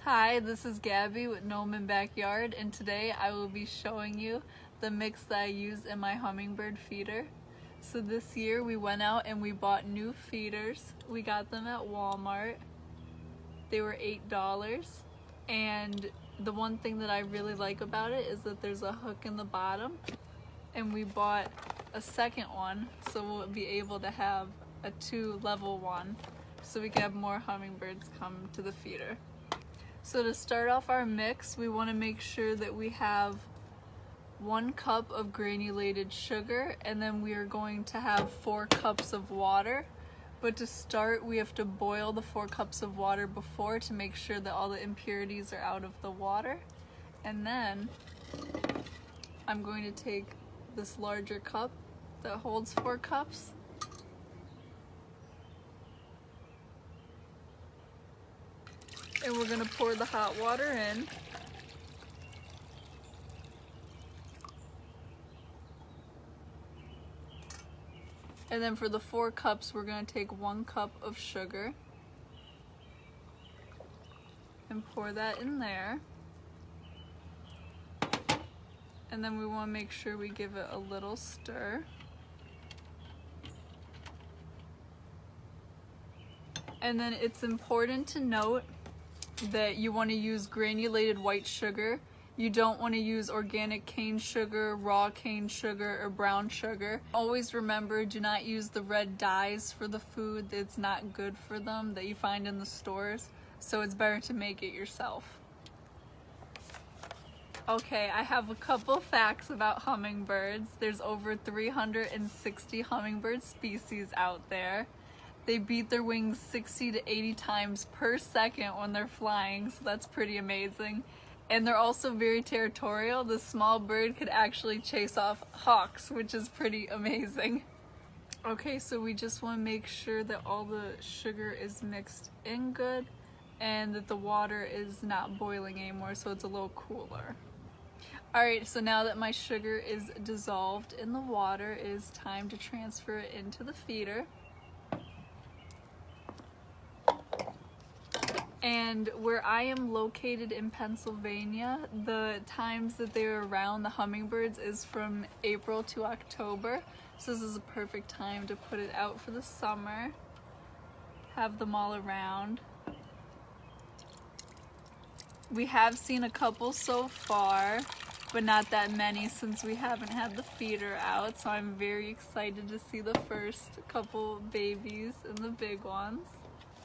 Hi, this is Gabby with Gnome Backyard, and today I will be showing you the mix that I use in my hummingbird feeder. So this year we went out and we bought new feeders. We got them at Walmart. They were $8, and the one thing that I really like about it is that there's a hook in the bottom, and we bought a second one so we'll be able to have a 2-level one so we can have more hummingbirds come to the feeder. So to start off our mix, we want to make sure that we have 1 cup of granulated sugar, and then we are going to have 4 cups of water. But to start, we have to boil the 4 cups of water before to make sure that all the impurities are out of the water. And then I'm going to take this larger cup that holds 4 cups. And we're gonna pour the hot water in. And then for the 4 cups, we're gonna take 1 cup of sugar and pour that in there. And then we wanna make sure we give it a little stir. And then it's important to note that you want to use granulated white sugar. You don't want to use organic cane sugar, raw cane sugar, or brown sugar. Always remember, do not use the red dyes for the food. It's not good for them that you find in the stores, so it's better to make it yourself. Okay, I have a couple facts about hummingbirds. There's over 360 hummingbird species out there. They beat their wings 60 to 80 times per second when they're flying, so that's pretty amazing. And they're also very territorial. The small bird could actually chase off hawks, which is pretty amazing. Okay, so we just want to make sure that all the sugar is mixed in good and that the water is not boiling anymore, so it's a little cooler. Alright, so now that my sugar is dissolved in the water, it is time to transfer it into the feeder. And where I am located in Pennsylvania, the times that they're around the hummingbirds is from April to October. So this is a perfect time to put it out for the summer. Have them all around. We have seen a couple so far, but not that many since we haven't had the feeder out. So I'm very excited to see the first couple babies and the big ones.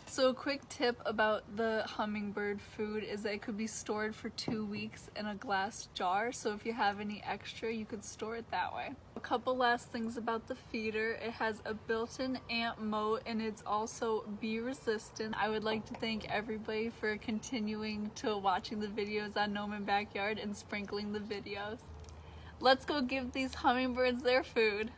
So a quick tip about the hummingbird food is that it could be stored for 2 weeks in a glass jar, so if you have any extra you could store it that way. A couple last things about the feeder: it has a built-in ant moat and it's also bee resistant. I would like to thank everybody for continuing to watching the videos on Gnome Backyard and sprinkling the videos. Let's go give these hummingbirds their food.